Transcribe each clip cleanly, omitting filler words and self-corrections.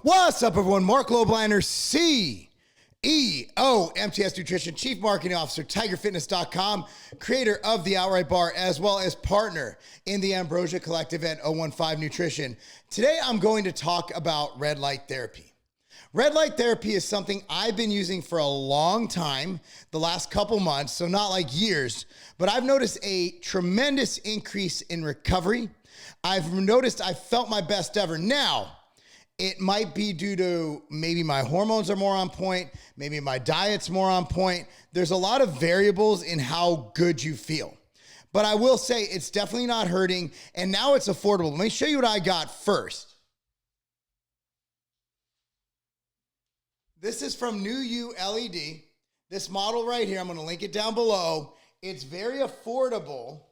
What's up, everyone? Mark Lobliner, CEO, MTS Nutrition, Chief Marketing Officer, TigerFitness.com, creator of the Outright Bar, as well as partner in the Ambrosia Collective at 015 Nutrition. Today, I'm going to talk about red light therapy. Red light therapy is something I've been using for a long time, the last couple months, so not like years, but I've noticed a tremendous increase in recovery. I've noticed I felt my best ever. Now, it might be due to maybe my hormones are more on point, maybe my diet's more on point. There's a lot of variables in how good you feel. But I will say it's definitely not hurting, and now it's affordable. Let me show you what I got first. This is from New U LED. This model right here, I'm going to link it down below. It's very affordable.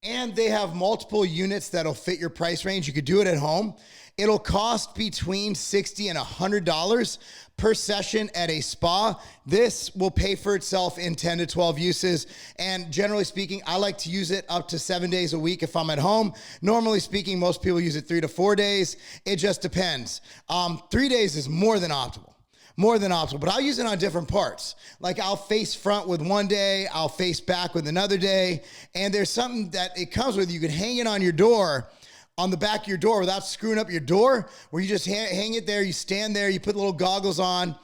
And they have multiple units that'll fit your price range. You could do it at home. It'll cost between $60 and $100 per session at a spa. This will pay for itself in 10 to 12 uses. And generally speaking, I like to use it up to 7 days a week if I'm at home. Normally speaking, most people use it 3 to 4 days. It just depends. 3 days is more than optimal. But I'll use it on different parts. Like I'll face front with one day, I'll face back with another day. And there's something that it comes with. You can hang it on your door, on the back of your door without screwing up your door, where you just hang it there, you stand there, you put little goggles on,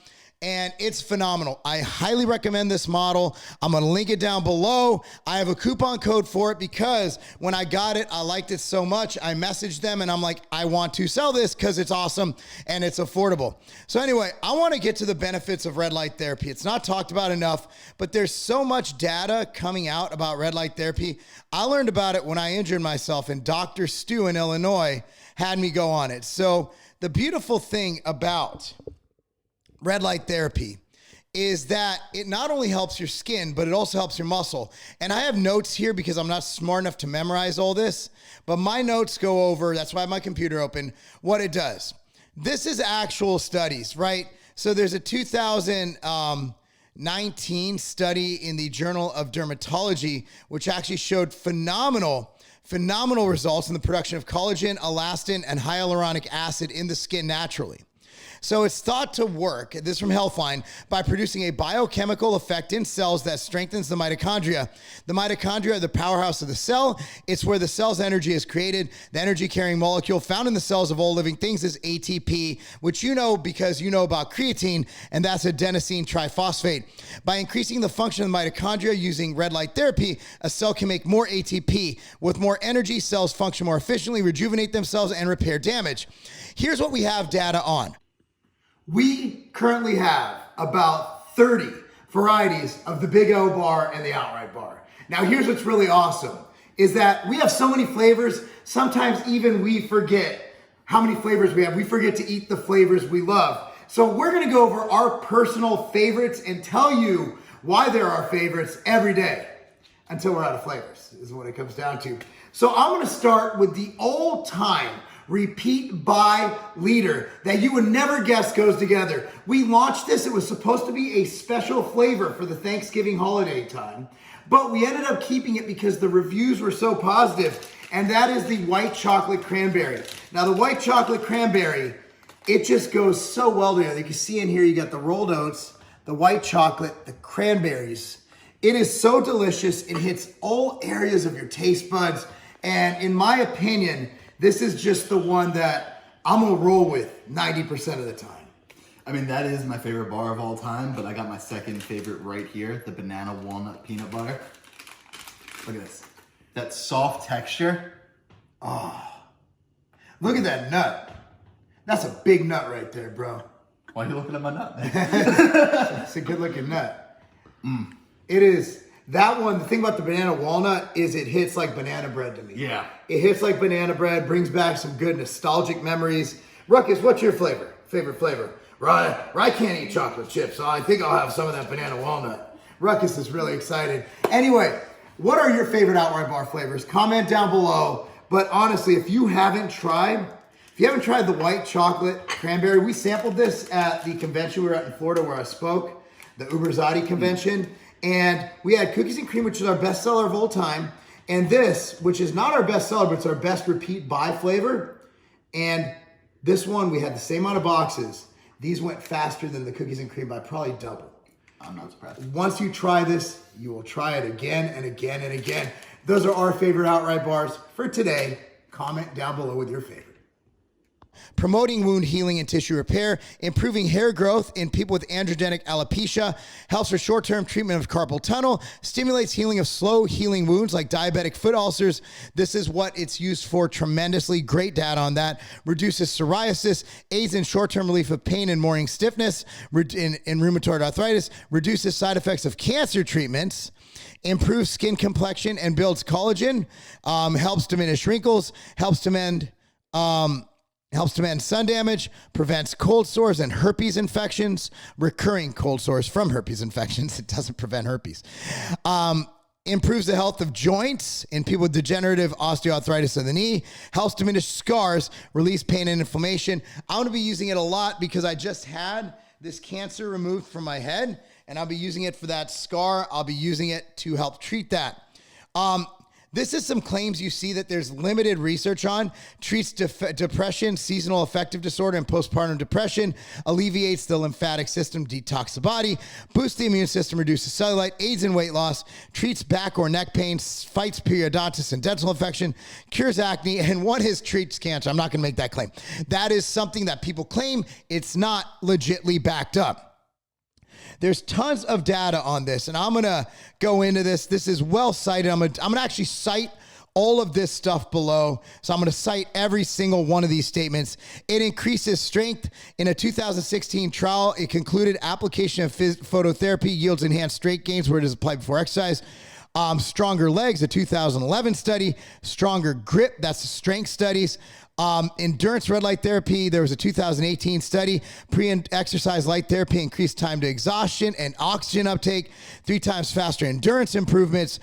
and it's phenomenal. I highly recommend this model. I'm gonna link it down below. I have a coupon code for it because when I got it, I liked it so much. I messaged them and I'm like, I want to sell this because it's awesome and it's affordable. So anyway, I wanna get to the benefits of red light therapy. It's not talked about enough, but there's so much data coming out about red light therapy. I learned about it when I injured myself, and Dr. Stu in Illinois had me go on it. So the beautiful thing about red light therapy is that it not only helps your skin, but it also helps your muscle. And I have notes here because I'm not smart enough to memorize all this, but my notes go over, that's why I have my computer open, what it does. This is actual studies, right? So there's a 2019 study in the Journal of Dermatology, which actually showed phenomenal results in the production of collagen, elastin, and hyaluronic acid in the skin naturally. So it's thought to work, this is from Healthline, by producing a biochemical effect in cells that strengthens the mitochondria. The mitochondria are the powerhouse of the cell. It's where the cell's energy is created. The energy-carrying molecule found in the cells of all living things is ATP, which you know because you know about creatine, and that's adenosine triphosphate. By increasing the function of the mitochondria using red light therapy, a cell can make more ATP. With more energy, cells function more efficiently, rejuvenate themselves, and repair damage. Here's what we have data on. We currently have about 30 varieties of the Big O bar and the Outright bar. Now here's what's really awesome, is that we have so many flavors, sometimes even we forget how many flavors we have. We forget to eat the flavors we love. So we're gonna go over our personal favorites and tell you why they're our favorites every day until we're out of flavors, is what it comes down to. So I'm gonna start with the all-time repeat buy leader that you would never guess goes together. We launched this, it was supposed to be a special flavor for the Thanksgiving holiday time, but we ended up keeping it because the reviews were so positive, and that is the white chocolate cranberry. Now the white chocolate cranberry, it just goes so well together. You can see in here, you got the rolled oats, the white chocolate, the cranberries. It is so delicious, it hits all areas of your taste buds, and in my opinion, this is just the one that I'm gonna roll with 90% of the time. I mean, that is my favorite bar of all time, but I got my second favorite right here, the banana walnut peanut butter. Look at this. That soft texture. Oh, look at that nut. That's a big nut right there, bro. Why are you looking at my nut? It's a good looking nut. It is. That one, the thing about the banana walnut is it hits like banana bread to me. Yeah. It hits like banana bread, brings back some good nostalgic memories. Ruckus, what's your favorite flavor? Right, I can't eat chocolate chips, so I think I'll have some of that banana walnut. Ruckus is really excited. Anyway, what are your favorite Outright bar flavors? Comment down below. But honestly, if you haven't tried the white chocolate cranberry, we sampled this at the convention we were at in Florida where I spoke, the Uberzadi convention. And we had cookies and cream, which is our best seller of all time. And this, which is not our best seller, but it's our best repeat buy flavor. And this one, we had the same amount of boxes. These went faster than the cookies and cream by probably double. I'm not surprised. Once you try this, you will try it again and again and again. Those are our favorite outright bars for today. Comment down below with your favorite. Promoting wound healing and tissue repair, improving hair growth in people with androgenic alopecia, helps for short-term treatment of carpal tunnel, stimulates healing of slow healing wounds like diabetic foot ulcers. This is what it's used for tremendously. Great data on that. Reduces psoriasis, aids in short-term relief of pain and morning stiffness in rheumatoid arthritis, reduces side effects of cancer treatments, improves skin complexion and builds collagen, helps diminish wrinkles, helps to mend sun damage, prevents cold sores and herpes infections, recurring cold sores from herpes infections. It doesn't prevent herpes. Improves the health of joints in people with degenerative osteoarthritis of the knee, helps diminish scars, release pain and inflammation. I'm going to be using it a lot because I just had this cancer removed from my head, and I'll be using it for that scar. I'll be using it to help treat that. This is some claims you see that there's limited research on. Treats depression, seasonal affective disorder, and postpartum depression. Alleviates the lymphatic system, detox the body. Boosts the immune system, reduces cellulite. Aids in weight loss. Treats back or neck pain. Fights periodontitis and dental infection. Cures acne. And one is treats cancer. I'm not going to make that claim. That is something that people claim. It's not legitly backed up. There's tons of data on this, and I'm going to go into this. This is well cited. I'm going to actually cite all of this stuff below. So I'm going to cite every single one of these statements. It increases strength. In a 2016 trial, it concluded application of phototherapy yields enhanced strength gains where it is applied before exercise. Stronger legs, a 2011 study. Stronger grip, that's the strength studies. Endurance red light therapy, there was a 2018 study. Pre-exercise light therapy increased time to exhaustion and oxygen uptake, 3 times faster endurance improvements.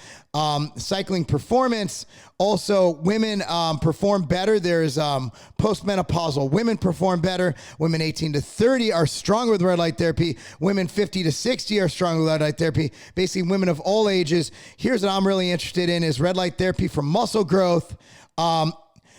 Cycling performance, also women perform better. There's postmenopausal women perform better. Women 18 to 30 are stronger with red light therapy. Women 50 to 60 are stronger with red light therapy. Basically, women of all ages. Here's what I'm really interested in is red light therapy for muscle growth.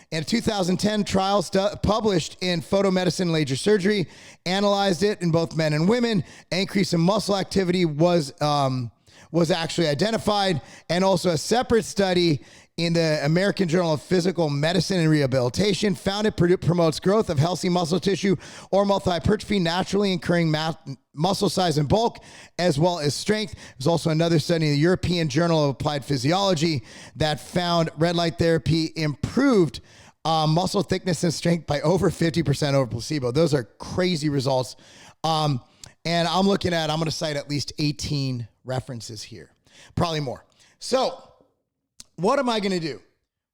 In a 2010 trial published in Photomedicine and Laser Surgery, analyzed it in both men and women. Increase in muscle activity was actually identified, and also a separate study in the American Journal of Physical Medicine and Rehabilitation found it promotes growth of healthy muscle tissue or multi-hypertrophy, naturally incurring muscle size and bulk, as well as strength. There's also another study in the European Journal of Applied Physiology that found red light therapy improved muscle thickness and strength by over 50% over placebo. Those are crazy results. And I'm going to cite at least 18 references here, probably more. So what am I going to do?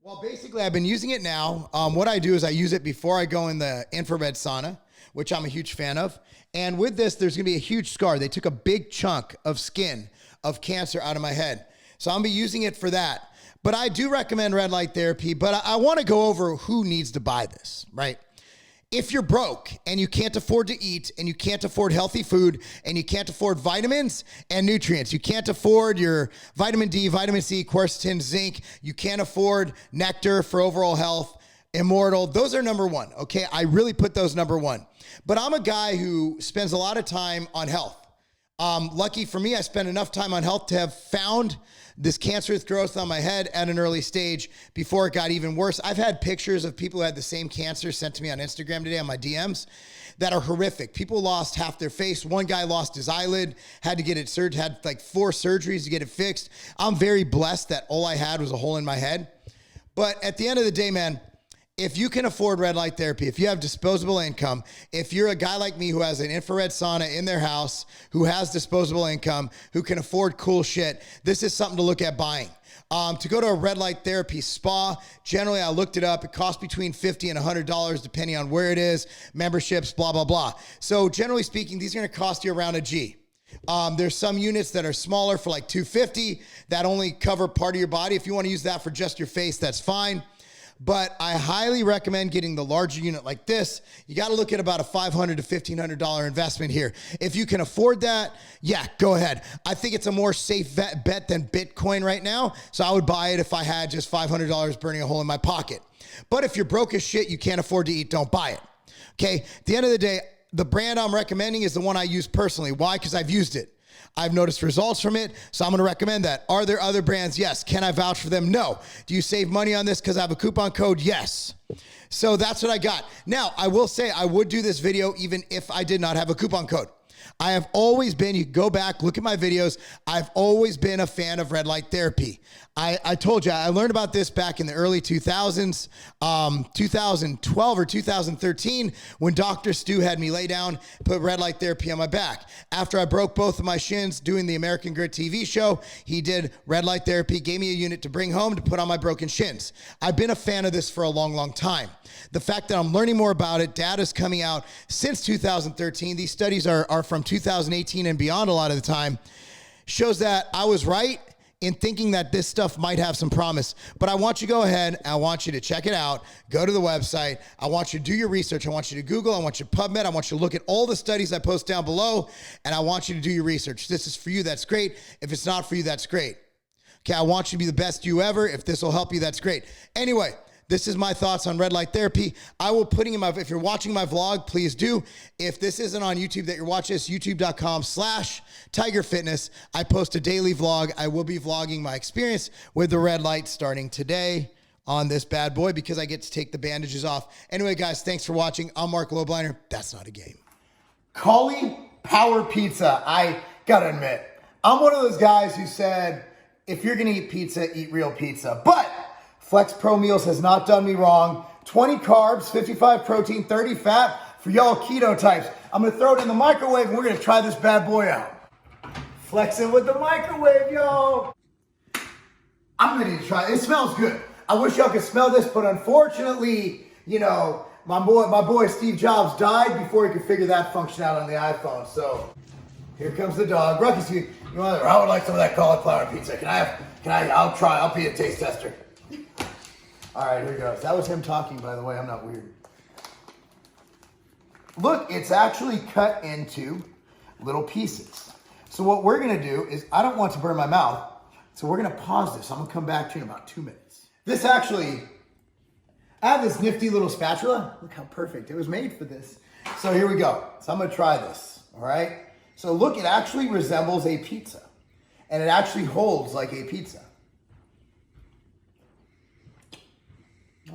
Well, basically, I've been using it now. What I do is I use it before I go in the infrared sauna, which I'm a huge fan of. And with this, there's going to be a huge scar. They took a big chunk of skin of cancer out of my head. So I'm going to be using it for that. But I do recommend red light therapy, but I want to go over who needs to buy this, right? If you're broke and you can't afford to eat and you can't afford healthy food and you can't afford vitamins and nutrients, you can't afford your vitamin D, vitamin C, quercetin, zinc, you can't afford nectar for overall health, Immortal, those are number one, okay? I really put those number one. But I'm a guy who spends a lot of time on health. Lucky for me, I spent enough time on health to have found this cancerous growth on my head at an early stage before it got even worse. I've had pictures of people who had the same cancer sent to me on Instagram today on my DMs that are horrific. People lost half their face. One guy lost his eyelid, had to get it surgered, had like 4 surgeries to get it fixed. I'm very blessed that all I had was a hole in my head. But at the end of the day, man, if you can afford red light therapy, if you have disposable income, if you're a guy like me who has an infrared sauna in their house, who has disposable income, who can afford cool shit, this is something to look at buying. To go to a red light therapy spa, generally I looked it up, it costs between $50 and $100 depending on where it is, memberships, blah, blah, blah. So generally speaking, these are gonna cost you around a G. There's some units that are smaller for like $250 that only cover part of your body. If you wanna use that for just your face, that's fine. but I highly recommend getting the larger unit like this. You got to look at about a $500 to $1,500 investment here. If you can afford that, yeah, go ahead. I think it's a more safe bet than Bitcoin right now. So I would buy it if I had just $500 burning a hole in my pocket. But if you're broke as shit, you can't afford to eat, don't buy it. Okay. At the end of the day, the brand I'm recommending is the one I use personally. Why? Because I've used it. I've noticed results from it, so I'm going to recommend that. Are there other brands? Yes. Can I vouch for them? No. Do you save money on this because I have a coupon code? Yes. So that's what I got. Now, I will say I would do this video even if I did not have a coupon code. I have always been, you can go back, look at my videos, I've always been a fan of red light therapy. I told you, I learned about this back in the early 2000s, 2012 or 2013, when Dr. Stu had me lay down, put red light therapy on my back. After I broke both of my shins doing the American Grit TV show, he did red light therapy, gave me a unit to bring home to put on my broken shins. I've been a fan of this for a long, long time. The fact that I'm learning more about it, data's coming out since 2013. These studies are from 2018 and beyond a lot of the time, shows that I was right in thinking that this stuff might have some promise. But I want you to go ahead, I want you to check it out, go to the website, I want you to do your research, I want you to Google, I want you to PubMed, I want you to look at all the studies I post down below, and I want you to do your research. If this is for you, that's great. If it's not for you, that's great. Okay, I want you to be the best you ever. If this will help you, that's great. Anyway, this is my thoughts on red light therapy. I will put in my, if you're watching my vlog, please do. If this isn't on YouTube that you're watching this, youtube.com/Tiger Fitness. I post a daily vlog. I will be vlogging my experience with the red light starting today on this bad boy because I get to take the bandages off. Anyway, guys, thanks for watching. I'm Mark Lobliner. That's not a game. Cauliflower Pizza. I gotta admit, I'm one of those guys who said, if you're gonna eat pizza, eat real pizza. But Flex Pro Meals has not done me wrong. 20 carbs, 55 protein, 30 fat for y'all keto types. I'm gonna throw it in the microwave and we're gonna try this bad boy out. Flexing with the microwave, y'all. I'm ready to try it. It smells good. I wish y'all could smell this, but unfortunately, you know, my boy Steve Jobs died before he could figure that function out on the iPhone. So here comes the dog. Ruckus, I would like some of that cauliflower pizza. I'll try, I'll be a taste tester. All right, here goes. That was him talking, by the way. I'm not weird. Look, it's actually cut into little pieces. So what we're going to do is, I don't want to burn my mouth, so we're going to pause this. I'm going to come back to you in about 2 minutes. This actually, I have this nifty little spatula. Look how perfect. It was made for this. So here we go. So I'm going to try this, all right? So look, it actually resembles a pizza, and it actually holds like a pizza.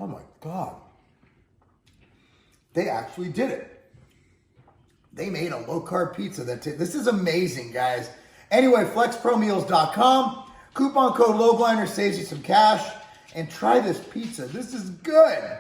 Oh my God. They actually did it. They made a low-carb pizza. This is amazing, guys. Anyway, flexpromeals.com. Coupon code LOWBLINDER saves you some cash. And try this pizza. This is good.